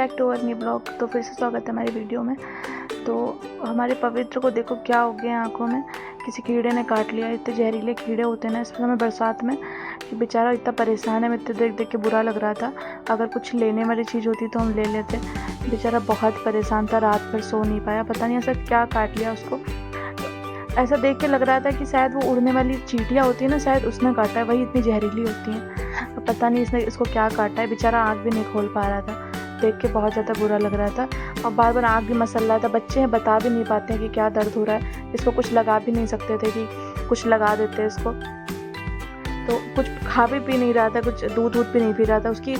Back to our new blog. तो फिर से स्वागत है हमारी वीडियो में। तो हमारे पवित्र को देखो क्या हो गया आंखों में, किसी कीड़े ने काट लिया। इतने जहरीले कीड़े होते हैं ना इस समय बरसात में कि बेचारा इतना परेशान है। मैं देख देख के बुरा लग रहा था। अगर कुछ लेने वाली चीज़ होती तो हम ले लेते। बेचारा बहुत परेशान था, रात भर सो नहीं पाया। पता नहीं ऐसा क्या काट लिया उसको। ऐसा देख के लग रहा था कि शायद वो उड़ने वाली चींटियाँ होती है ना, शायद उसने काटा है। वही इतनी जहरीली होती हैं। पता नहीं इसको क्या काटा है। बेचारा आँख भी नहीं खोल पा रहा था। देख के बहुत ज़्यादा बुरा लग रहा था और बार बार आँख भी मसल रहा था। बच्चे हैं, बता भी नहीं पाते हैं कि क्या दर्द हो रहा है। इसको कुछ लगा भी नहीं सकते थे कि कुछ लगा देते इसको। तो कुछ खा भी पी नहीं रहा था, कुछ दूध भी नहीं पी रहा था। उसकी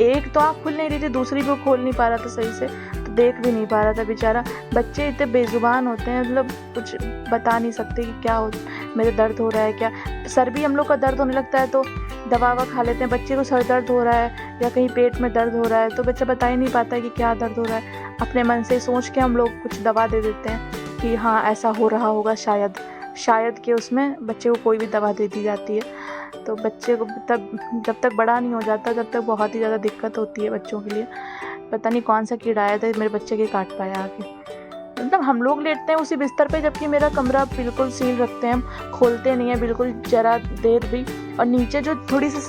एक तो आँख खुल नहीं रही थी, दूसरी भी वो खोल नहीं पा रहा था सही से, तो देख भी नहीं पा रहा था बेचारा। बच्चे इतने बेजुबान होते हैं, मतलब कुछ बता नहीं सकते कि क्या हो, मेरे दर्द हो रहा है क्या। सर भी हम लोग का दर्द होने लगता है तो दवा खा लेते हैं। बच्चे को सर दर्द हो रहा है या कहीं पेट में दर्द हो रहा है तो बच्चा बता ही नहीं पाता है कि क्या दर्द हो रहा है। अपने मन से सोच के हम लोग कुछ दवा दे देते हैं कि हाँ ऐसा हो रहा होगा शायद कि उसमें बच्चे को कोई भी दवा दे दी जाती है। तो बच्चे को जब तक बड़ा नहीं हो जाता तब तक बहुत ही ज़्यादा दिक्कत होती है बच्चों के लिए। पता नहीं कौन सा कीड़ा आया था मेरे बच्चे के काट पाया आके। मतलब हम लोग लेटते हैं उसी बिस्तर पे, जबकि मेरा कमरा बिल्कुल सील रखते हैं हम, खोलते नहीं है बिल्कुल जरा देर भी। और नीचे जो थोड़ी सी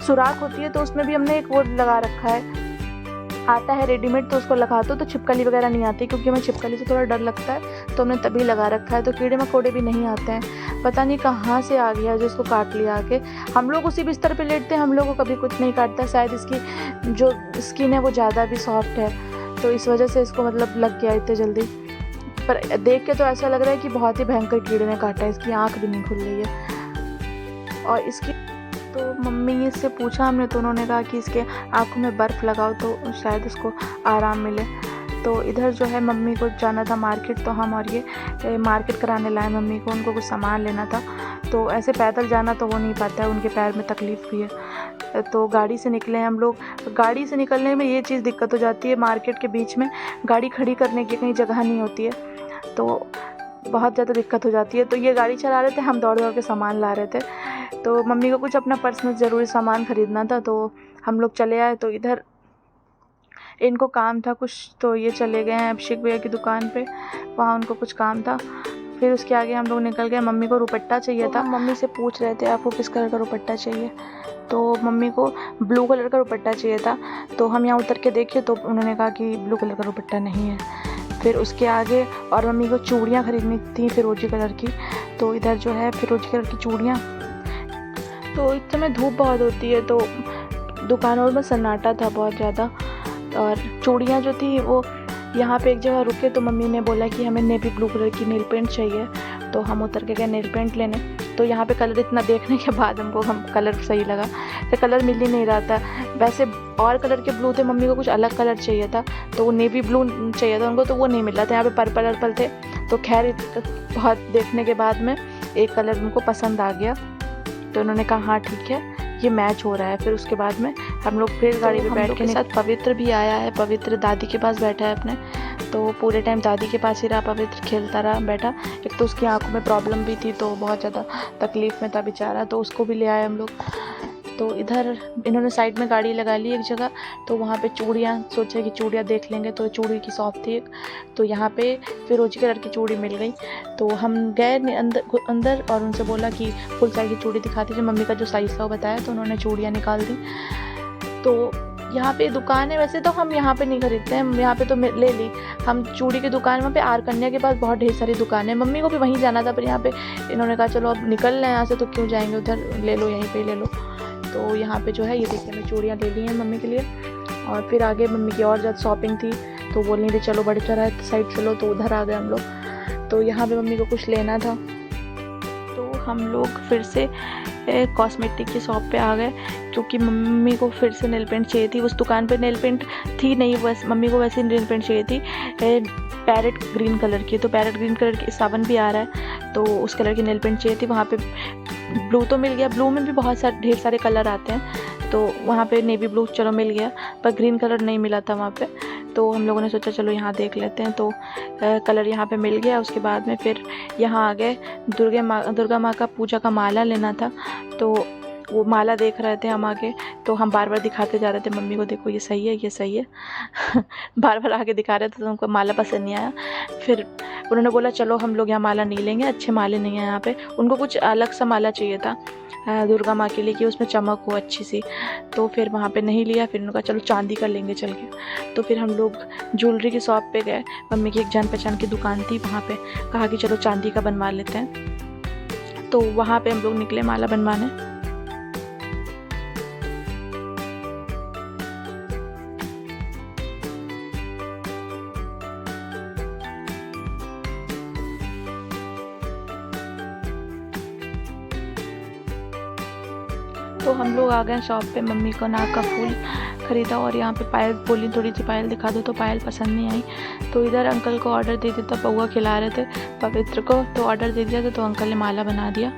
सुराख होती है तो उसमें भी हमने एक वो लगा रखा है, आता है रेडीमेड, तो उसको लगा दो तो छिपकली वगैरह नहीं आती, क्योंकि हमें छिपकली से थोड़ा डर लगता है तो हमने तभी लगा रखा है। तो कीड़े मकोड़े भी नहीं आते हैं। पता नहीं कहाँ से आ गया जिसको काट लिया आके। हम लोग उसी बिस्तर पे लेटते हैं, हम लोग को कभी कुछ नहीं काटता। शायद इसकी जो स्किन है वो ज़्यादा भी सॉफ्ट है तो इस वजह से इसको मतलब लग गया इतने जल्दी। पर देख के तो ऐसा लग रहा है कि बहुत ही भयंकर कीड़े ने काटा है। इसकी आँख भी नहीं खुल रही है। और इसकी तो मम्मी से पूछा हमने तो उन्होंने कहा कि इसके आँखों में बर्फ़ लगाओ तो शायद इसको आराम मिले। तो इधर जो है मम्मी को जाना था मार्केट, तो हम और ये मार्केट कराने लाए मम्मी को। उनको कुछ सामान लेना था तो ऐसे पैदल जाना तो हो नहीं पाता है, उनके पैर में तकलीफ़ भी है। तो गाड़ी से निकले हम लोग। गाड़ी से निकलने में ये चीज़ दिक्कत हो जाती है, मार्केट के बीच में गाड़ी खड़ी करने की कहीं जगह नहीं होती है तो बहुत ज़्यादा दिक्कत हो जाती है। तो ये गाड़ी चला रहे थे, हम दौड़ दौड़ के सामान ला रहे थे। तो मम्मी को कुछ अपना पर्सनल ज़रूरी सामान ख़रीदना था तो हम लोग चले आए। तो इधर इनको काम था कुछ तो ये चले गए हैं अभिषेक भैया की दुकान पे, वहाँ उनको कुछ काम था। फिर उसके आगे हम लोग निकल गए। मम्मी को रुपट्टा चाहिए था। मम्मी से पूछ रहे थे आपको किस कलर का रुपट्टा चाहिए, तो मम्मी को ब्लू कलर का रुपट्टा चाहिए था। तो हम यहाँ उतर के देखे तो उन्होंने कहा कि ब्लू कलर का रुपट्टा नहीं है। फिर उसके आगे और मम्मी को चूड़ियाँ ख़रीदनी थी फिरोजी कलर की। तो इधर जो है फिरोजी कलर की चूड़ियाँ। तो इस समय धूप बहुत होती है तो दुकानों में सन्नाटा था बहुत ज़्यादा। और चूड़ियाँ जो थी वो यहाँ पे एक जगह रुके तो मम्मी ने बोला कि हमें नेवी ब्लू कलर की नेल पेंट चाहिए। तो हम उतर के गए नेल पेंट लेने। तो यहाँ पे कलर इतना देखने के बाद हम कलर सही लगा तो कलर मिल ही नहीं रहा था। वैसे और कलर के ब्लू थे, मम्मी को कुछ अलग कलर चाहिए था तो वो नेवी ब्लू चाहिए था उनको, तो वो नहीं मिल रहा था। यहाँ पे पर्पल थे। तो खैर बहुत देखने के बाद में एक कलर उनको पसंद आ गया तो उन्होंने कहा हाँ ठीक है ये मैच हो रहा है। फिर उसके बाद में हम लोग फिर गाड़ी पे बैठ के साथ पवित्र भी आया है। पवित्र दादी के पास बैठा है अपने, तो पूरे टाइम दादी के पास ही रहा। पवित्र खेलता रहा बैठा। एक तो उसकी आंखों में प्रॉब्लम भी थी तो बहुत ज़्यादा तकलीफ़ में था बेचारा, तो उसको भी ले आए हम लोग। तो इधर इन्होंने साइड में गाड़ी लगा ली एक जगह, तो वहाँ पे चूड़ियाँ सोचा कि चूड़ियाँ देख लेंगे। तो चूड़ी की शॉप थी एक, तो यहाँ पे फिरोजी कलर की चूड़ी मिल गई। तो हम गए अंदर और उनसे बोला कि फुल साइज़ की चूड़ी दिखा दीजिए। मम्मी का जो साइज़ था वो बताया तो उन्होंने चूड़ियाँ निकाल दी। तो यहाँ पे दुकान है, वैसे तो हम यहाँ पे नहीं खरीदते हैं, हम यहाँ पे तो ले ली हम चूड़ी की दुकान। वहाँ पे आर कन्या के पास बहुत ढेर सारी दुकान है। मम्मी को भी वहीं जाना था पर यहाँ पे इन्होंने कहा चलो अब निकल रहे हैं यहाँ से तो क्यों जाएंगे उधर, ले लो यहीं पे ले लो। तो यहाँ पे जो है ये देखिए मैं चूड़ियाँ ले ली हैं मम्मी के लिए। और फिर आगे मम्मी की और ज़्यादा शॉपिंग थी तो बोल नहीं रही चलो बड़े चौराहे साइड चलो, तो उधर आ गए हम लोग। तो यहाँ पे मम्मी को कुछ लेना था तो हम लोग फिर से कॉस्मेटिक की शॉप पे आ गए, क्योंकि मम्मी को फिर से नेल पेंट चाहिए थी। उस दुकान पे नेल पेंट थी नहीं, बस मम्मी को वैसे नेल पेंट चाहिए थी पैरेट ग्रीन कलर की। तो पैरेट ग्रीन कलर की सावन भी आ रहा है तो उस कलर की नेल पेंट चाहिए थी। वहाँ पे ब्लू तो मिल गया, ब्लू में भी बहुत सारे ढेर सारे कलर आते हैं तो वहाँ पे नेवी ब्लू चलो मिल गया, पर ग्रीन कलर नहीं मिला था वहाँ पे। तो हम लोगों ने सोचा चलो यहाँ देख लेते हैं, तो कलर यहाँ पे मिल गया। उसके बाद में फिर यहाँ आ गए दुर्गा माँ का पूजा का माला लेना था। तो वो माला देख रहे थे हम आगे, तो हम बार बार दिखाते जा रहे थे मम्मी को, देखो ये सही है, ये सही है। बार बार आगे दिखा रहे थे, तो उनको माला पसंद नहीं आया। फिर उन्होंने बोला चलो हम लोग यहाँ माला नहीं लेंगे, अच्छे माले नहीं हैं यहाँ पे। उनको कुछ अलग सा माला चाहिए था दुर्गा माँ के लिए, कि उसमें चमक हो अच्छी सी। तो फिर वहाँ पे नहीं लिया। फिर उन्होंने कहा चलो चांदी का लेंगे चल के। तो फिर हम लोग ज्वेलरी की शॉप पे गए, मम्मी की एक जान पहचान की दुकान थी, वहाँ पे कहा कि चलो चांदी का बनवा लेते हैं। तो वहाँ पे हम लोग निकले माला बनवाने। तो हम लोग आ गए शॉप पे, मम्मी को नाक का फूल ख़रीदा और यहाँ पे पायल बोली थोड़ी सी पायल दिखा दो, तो पायल पसंद नहीं आई। तो इधर अंकल को ऑर्डर दे दिया था, पौवा खिला रहे थे पवित्र को, तो ऑर्डर दे दिया था, तो अंकल ने माला बना दिया।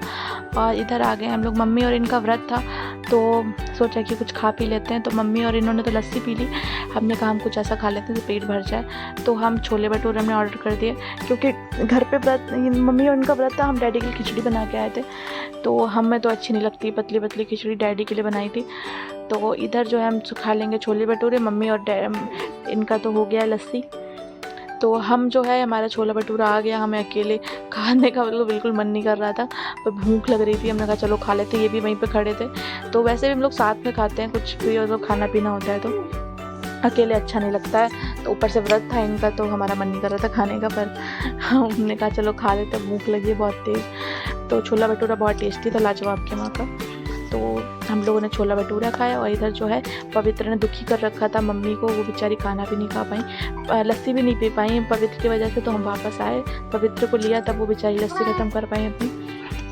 और इधर आ गए हम लोग, मम्मी और इनका व्रत था, तो सोचा कि कुछ खा पी लेते हैं। तो मम्मी और इन्होंने तो लस्सी पी ली, हमने कहा हम कुछ ऐसा खा लेते हैं तो पेट भर जाए। तो हम छोले भटूरे हमने ऑर्डर कर दिए, क्योंकि घर पे व्रत, मम्मी और इनका व्रत था। हम डैडी के लिए खिचड़ी बना के आए थे, तो हमें तो अच्छी नहीं लगती पतली पतली खिचड़ी, डैडी के लिए बनाई थी। तो इधर जो है हम खा लेंगे छोले भटूरे, मम्मी और इनका तो हो गया लस्सी। तो हम जो है, हमारा छोला भटूरा आ गया, हमें अकेले खाने का बिल्कुल मन नहीं कर रहा था, पर भूख लग रही थी। हमने कहा चलो खा लेते, ये भी वहीं पे खड़े थे। तो वैसे भी हम लोग साथ में खाते हैं, कुछ भी और खाना पीना होता है तो अकेले अच्छा नहीं लगता है। तो ऊपर से व्रत था इनका, तो हमारा मन नहीं कर रहा था खाने का, पर हमने कहा चलो खा लेते, भूख लगी है बहुत तेज़। तो छोला भटूरा बहुत टेस्टी था, लाजवाब के वहाँ का। तो हम लोगों ने छोला भटूरा खाया। और इधर जो है पवित्र ने दुखी कर रखा था मम्मी को, वो बेचारी खाना भी नहीं खा पाई, लस्सी भी नहीं पी पाई पवित्र की वजह से। तो हम वापस आए, पवित्र को लिया, तब वो बेचारी लस्सी ख़त्म कर पाई अपनी।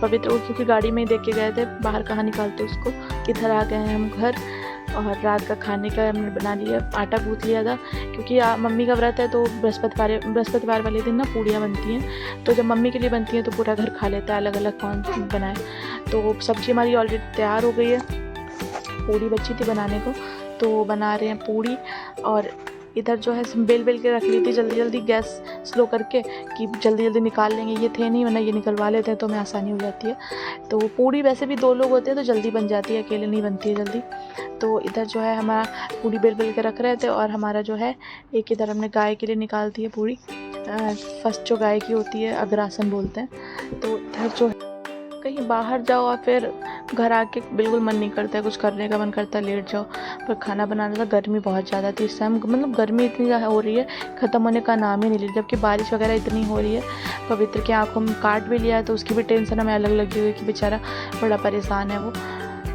पवित्र को क्योंकि गाड़ी में ही देख के गए थे, बाहर कहाँ निकालते उसको। इधर आ गए हैं हम घर, और रात का खाने का हमने बना लिया, आटा गूँथ लिया था, क्योंकि मम्मी का व्रत है। तो बृहस्पतिवार वाले दिन ना पूड़ियाँ बनती हैं, तो जब मम्मी के लिए बनती हैं तो पूरा घर खा लेता है, अलग अलग कौन बनाए। तो सब्ज़ी हमारी ऑलरेडी तैयार हो गई है, पूड़ी बची थी बनाने को, तो बना रहे हैं पूड़ी। और इधर जो है बेल के रख ली थी जल्दी जल्दी, गैस स्लो करके, कि जल्दी जल्दी निकाल लेंगे। ये थे नहीं, वरना ये निकलवा लेते हैं तो हमें आसानी हो जाती है। तो पूड़ी वैसे भी 2 लोग होते हैं तो जल्दी बन जाती है, अकेले नहीं बनती है जल्दी। तो इधर जो है हमारा पूड़ी बेल के रख रहे थे, और हमारा जो है एक इधर हमने गाय के लिए निकाल दी है पूड़ी, फर्स्ट जो गाय की होती है अग्रासन बोलते हैं। तो इधर जो है कहीं बाहर जाओ और फिर घर आके बिल्कुल मन नहीं करता है, कुछ करने का मन करता है लेट जाओ। पर खाना बनाना था, गर्मी बहुत ज़्यादा थी इस टाइम, मतलब गर्मी इतनी ज़्यादा हो रही है, ख़त्म होने का नाम ही नहीं ले, जबकि बारिश वगैरह इतनी हो रही है। पवित्र की आंखों में काट भी लिया, तो उसकी भी टेंशन हमें अलग लगी हुई है कि बेचारा बड़ा परेशान है वो,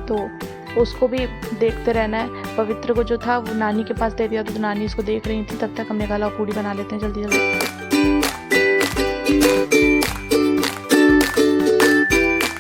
तो उसको भी देखते रहना है। पवित्र को जो था वो नानी के पास दे दिया, तो नानी उसको देख रही थी, तब तक हमने कहा पूड़ी बना लेते हैं जल्दी जल्दी।